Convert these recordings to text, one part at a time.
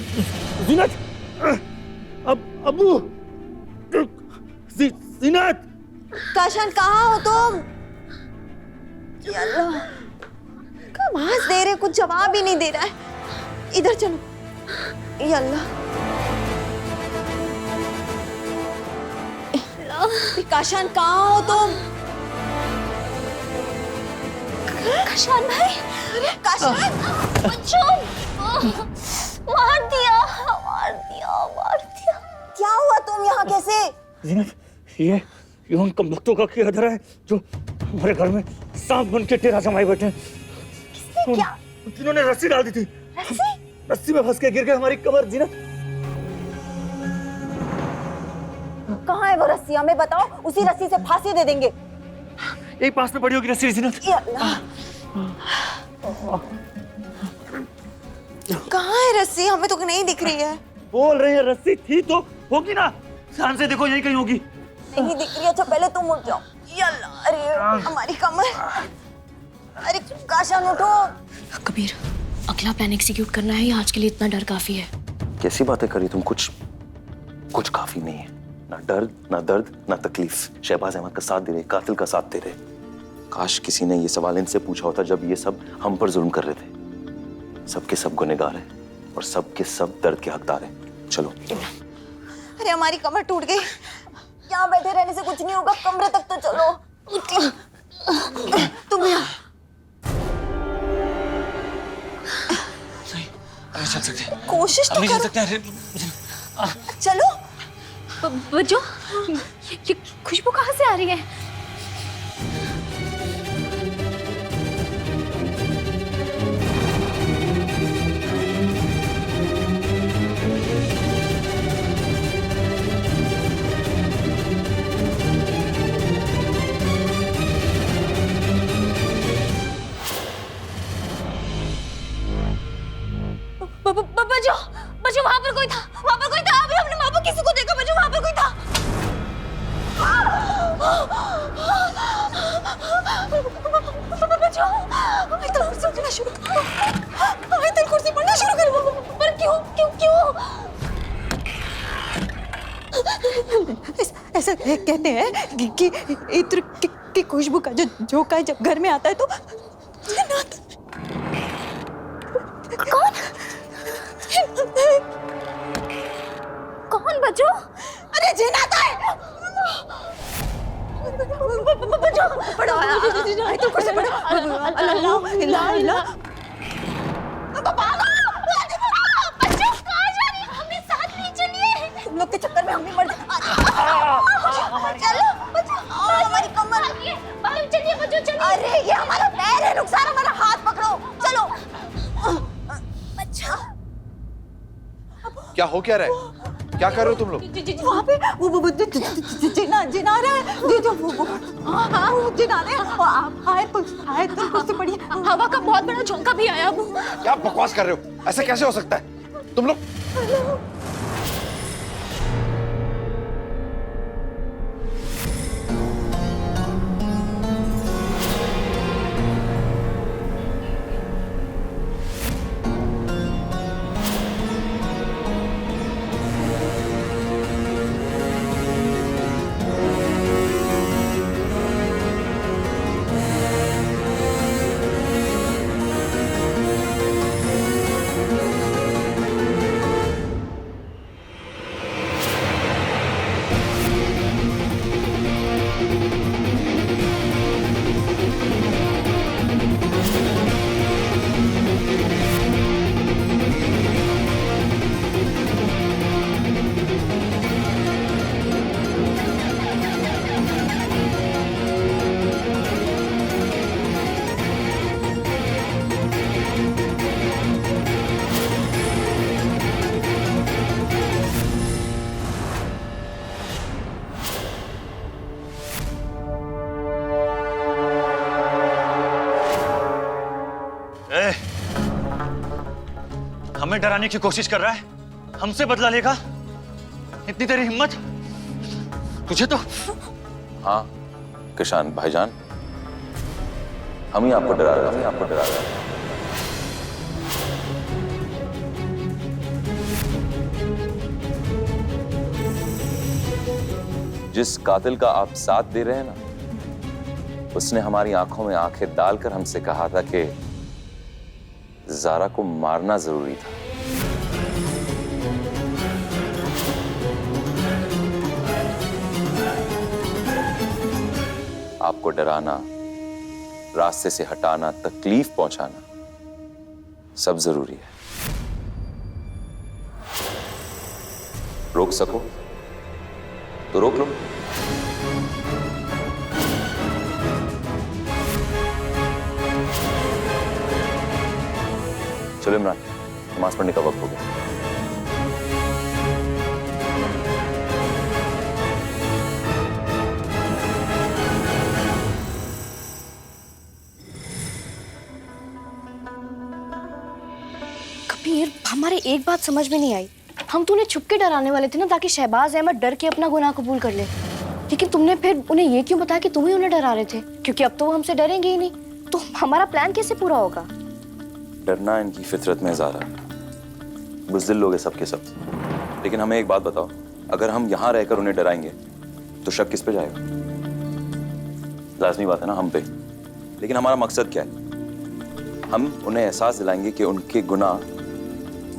जीनत, अबू, जीनत। काशान कहाँ हो तुम? या अल्लाह, कब आवाज दे रहे, कुछ जवाब ही नहीं दे रहा है। इधर चलो। या अल्लाह, काशान कहाँ हो तुम? काशान भाई, अरे काशान, बच्चों, मार दिया। क्या हुआ? तुम यहाँ कैसे? जीनत, ये उन कमबख्तों का किरदार है जो हमारे घर में सांप बन के तेरा जमाए बैठे हैं। किसने क्या? जिन्होंने रस्सी डाल दी थी। रस्सी? रस्सी में फंस के गिर गए हमारी कमर। जीनत, कहाँ है वो रस्सी? हमें बताओ, उसी रस्सी से फांसी दे देंगे। यही पास में पड़ी होगी रस्सी। जीनत, या अल्लाह, कहाँ है रस्सी? हमें तो नहीं दिख रही है। बोल रही है रस्सी थी तो होगी ना, ध्यान से देखो, यहीं कहीं होगी। नहीं दिख रही है। अच्छा पहले तुम उठ जाओ। या अल्लाह, अरे हमारी कमर। अरे काशान उठो। कबीर, अगला प्लान एग्जीक्यूट करना है या आज के लिए इतना डर काफी है? कैसी बातें करी तुम? कुछ काफी नहीं है। ना डर, ना दर्द, ना तकलीफ। शहबाज अहमद का साथ दे रहे, कातिल का साथ दे रहे। काश किसी ने ये सवाल इनसे पूछा होता जब ये सब हम पर जुल्म कर रहे थे। सबके सब गुनहगार हैं और सबके सब दर्द के हकदार हैं। चलो। अरे हमारी कमर टूट गई। यहाँ बैठे रहने से कुछ नहीं होगा, कमरे तक तो चलो। तुम यहाँ। अभी चल सकते हैं। कोशिश तो अभी चल करो। सकते हैं। चलो। बच्चों, ये खुशबू कहाँ से आ रही है? बच्चों, वहां पर कोई था। अभी हमने वहां पर किसी को देखा। बच्चों, वहां पर कोई था। बच्चों, आयतुल कुर्सी पढ़ना शुरू करो। आयतुल कुर्सी पढ़ना शुरू करो। पर क्यों? ऐसा कहते हैं कि इत्र की खुशबू का जो झोंका है जब घर में आता है तो कौन बच्चों? अरे जिन्नात है। बच्चों, पढ़ो। आयतुल कुर्सी पढ़ो। अल्लाह इलाहा। बच्चों कहाँ जा रही है? हमें साथ नहीं चलिए। तुम लोग के चक्कर में हम भी मर जाए। चलो हमारी कमर। बाहर चलिए बच्चों, चलिए। अरे ये हमारा पैर है, रुखसार हमारा हाथ पकड़ो। चलो। अच्छा क्या हो क्या रहा है? क्या कर रहे हो तुम लोग? वहाँ पे वो जिना रहा है। जो वो जिना रहे हैं। आयतुल कुर्सी पढ़िए। हवा का बहुत बड़ा झोंका भी आया। क्या बकवास कर रहे हो? ऐसा कैसे हो सकता है? तुम लोग हमें डराने की कोशिश कर रहा है, हमसे बदला लेगा? इतनी तेरी हिम्मत? तुझे तो। हाँ किशान भाईजान, हम ही आपको डरा रहे हैं। जिस कातिल का आप साथ दे रहे हैं ना, उसने हमारी आंखों में आंखें डालकर हमसे कहा था कि ज़ारा को मारना जरूरी था। आपको डराना, रास्ते से हटाना, तकलीफ पहुंचाना सब जरूरी है। रोक सको तो रोक लो। चलो इमरान, नमाज पढ़ने का वक्त हो गया। कबीर, हमारे एक बात समझ में नहीं आई। हम तो उन्हें छुप के डराने वाले थे ना, ताकि शहबाज अहमद डर के अपना गुनाह कबूल कर ले। लेकिन तुमने फिर उन्हें ये क्यों बताया कि तुम ही उन्हें डरा रहे थे? क्योंकि अब तो वो हमसे डरेंगे ही नहीं। तो हमारा प्लान कैसे पूरा होगा? डरना इनकी फितरत में ज़ारा। बुज़दिल लोग हैं सब के सब। लेकिन हमें एक बात बताओ, अगर हम यहाँ रहकर उन्हें डराएंगे तो शक किस पे जाएगा? लाज़मी बात है ना, हम पे। लेकिन हमारा मकसद क्या है? हम उन्हें एहसास दिलाएंगे कि उनके गुनाह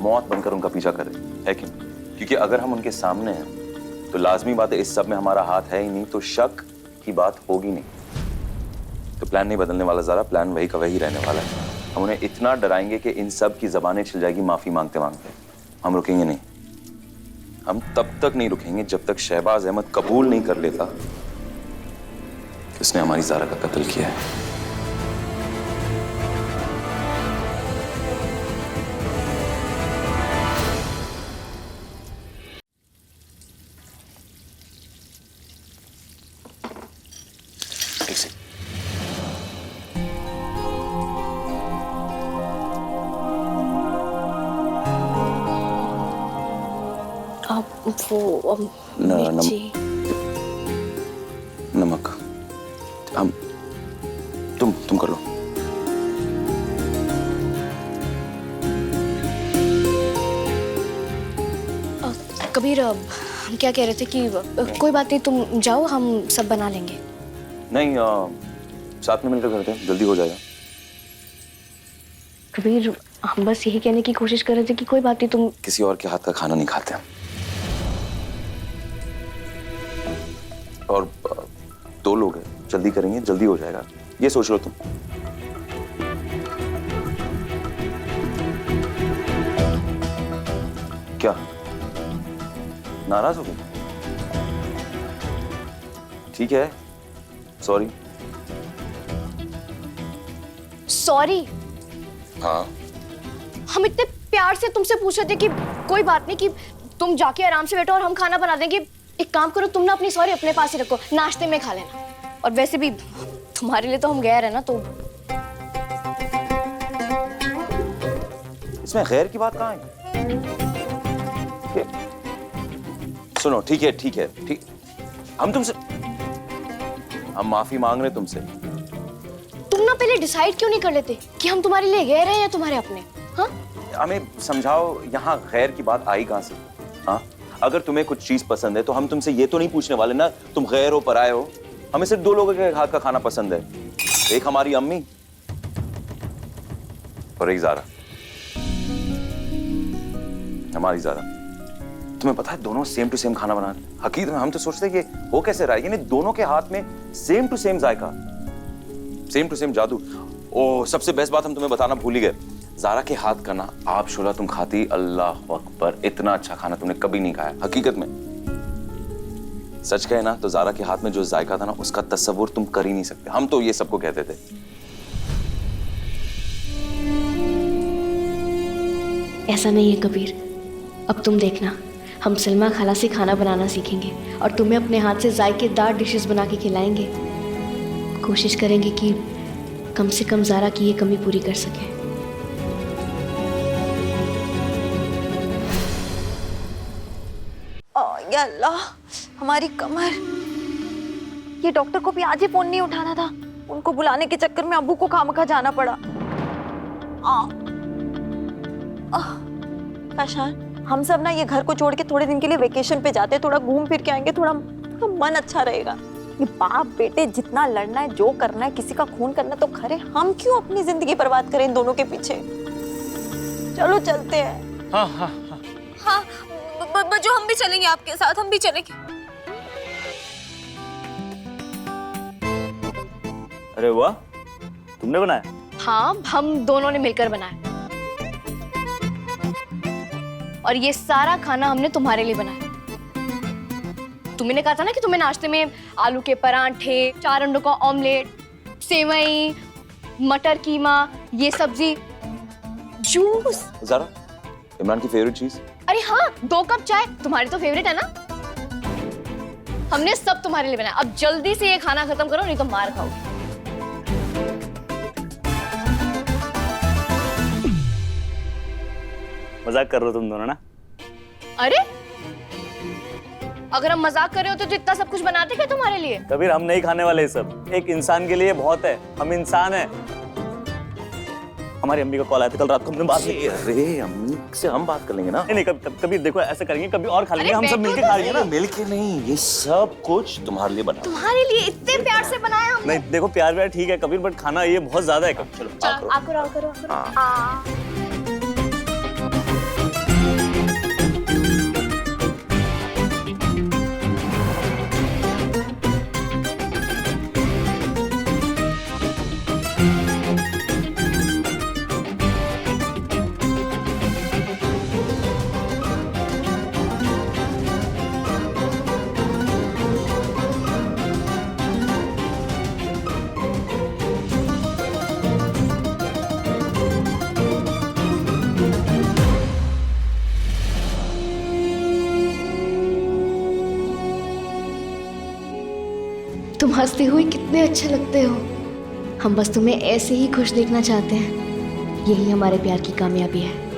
मौत बनकर उनका पीछा कर रहे है कि नहीं? क्योंकि अगर हम उनके सामने हैं तो लाजमी बात है, इस सब में हमारा हाथ है ही नहीं, तो शक की बात होगी नहीं। तो प्लान नहीं बदलने वाला ज़ारा, प्लान वही का वही रहने वाला है। हम उन्हें इतना डराएंगे कि इन सब की ज़बानें छिल जाएगी माफ़ी मांगते मांगते। हम रुकेंगे नहीं। हम तब तक नहीं रुकेंगे जब तक शहबाज अहमद कबूल नहीं कर लेता कि उसने हमारी ज़ारा का कत्ल किया है। वो मिर्ची। नमक। हम तुम कर लो। कबीर, हम क्या कह रहे थे कि कोई बात नहीं, तुम जाओ, हम सब बना लेंगे। नहीं, साथ में मिलकर करते हैं, जल्दी हो जाएगा। कबीर, हम बस यही कहने की कोशिश कर रहे थे कि कोई बात नहीं, तुम किसी और के हाथ का खाना नहीं खाते हम। और 2 लोग हैं, जल्दी करेंगे, जल्दी हो जाएगा, ये सोच लो तुम। क्या नाराज हो गए? ठीक है, सॉरी। सॉरी? हाँ, हम इतने प्यार से तुमसे पूछ रहे थे कि कोई बात नहीं, कि तुम जाके आराम से बैठो और हम खाना बना देंगे। एक काम करो, तुम ना अपनी सॉरी अपने पास ही रखो, नाश्ते में खा लेना। और वैसे भी तुम्हारे लिए तो हम गैर है ना, तो इसमें गैर की बात कहाँ है? सुनो, ठीक है, हम माफी मांग रहे तुमसे। तुम ना पहले डिसाइड क्यों नहीं कर लेते कि हम तुम्हारे लिए गैर हैं या तुम्हारे अपने? हाँ, हमें समझाओ, यहाँ गैर की बात आई कहाँ से? हाँ, अगर तुम्हें कुछ चीज पसंद है तो हम तुमसे ये तो नहीं पूछने वाले ना तुम गैर हो, पराए हो। हमें सिर्फ 2 लोगों के हाथ का खाना पसंद है, एक हमारी अम्मी और एक ज़ारा, हमारी ज़ारा। तुम्हें पता है दोनों सेम टू सेम खाना बना रहे हैं। हकीकत में हम तो सोचते हैं कि हो कैसे रहा है, यानी दोनों के हाथ में सेम टू सेम जायका, सेम टू सेम जादू। ओ, सबसे बेस्ट बात हम तुम्हें बताना भूल ही गए, ज़ारा के हाथ का ना आप शुला तुम खाती, अल्लाह अकबर, इतना अच्छा खाना तुमने कभी नहीं खाया। हकीकत में सच कहे ना तो ज़ारा के हाथ में जो जायका था ना, उसका तस्वुर तुम कर ही नहीं सकते। हम तो ये सबको कहते थे। ऐसा नहीं है कबीर, अब तुम देखना, हम सलमा खाला से खाना बनाना सीखेंगे और तुम्हें अपने हाथ से जायकेदार डिशेस बना के खिलाएंगे। कोशिश करेंगे कि कम से कम ज़ारा की ये कमी पूरी कर सकें। या अल्लाह, हमारी कमर। ये डॉक्टर को भी आज ही फोन नहीं उठाना था, उनको बुलाने के चक्कर में अब्बू को खामखा जाना पड़ा। काशान, हम सब ना ये घर को छोड़ के थोड़े दिन के लिए वेकेशन पे जाते, थोड़ा घूम फिर के आएंगे, थोड़ा तो मन अच्छा रहेगा। ये बाप बेटे जितना लड़ना है, जो करना है, किसी का खून करना तो करे, हम क्यों अपनी जिंदगी बर्बाद करें इन दोनों के पीछे। चलो चलते हैं। हाँ हाँ हाँ। हाँ बज्जू, हम भी चलेंगे आपके साथ, हम भी चलेंगे। अरे वाह, तुमने बनाया? हाँ, हम दोनों ने मिलकर बनाया। और ये सारा खाना हमने तुम्हारे लिए बनाया। तुमने कहा था ना कि तुम्हें नाश्ते में आलू के परांठे, 4 अंडों का ऑमलेट, सेवई, मटर कीमा, ये सब्जी, जूस। ज़रा इमरान की फेवरेट चीज। अरे हाँ, 2 कप चाय। तुम्हारी तो फेवरेट है ना। हमने सब तुम्हारे लिए बनाया। अब जल्दी से ये खाना खत्म करो, नहीं तो मार खाओगे। मजाक कर रहे हो तुम दोनों ना? अरे अगर हम मजाक कर रहे होते तो इतना सब कुछ बनाते क्या तुम्हारे लिए? कबीर, हम नहीं खाने वाले ये सब। एक इंसान के लिए बहुत है, हम इंसान हैं। हमारी अम्मी का कॉल आया था कल रात को, हमने बात की। अरे अम्मी से हम बात कर लेंगे ना। नहीं कबीर देखो, ऐसे करेंगे, कभी और खा लेंगे, हम सब मिलके खा लेंगे ना। मिलके नहीं, ये सब कुछ तुम्हारे लिए बना। तुम्हारे लिए इतने प्यार से बनाया हमने। नहीं देखो, प्यार व्यार ठीक है कबीर, बट खाना ये बहुत ज्यादा है। चलो आकरो। तुम हंसते हुए कितने अच्छे लगते हो। हम बस तुम्हें ऐसे ही खुश देखना चाहते हैं। यही हमारे प्यार की कामयाबी है।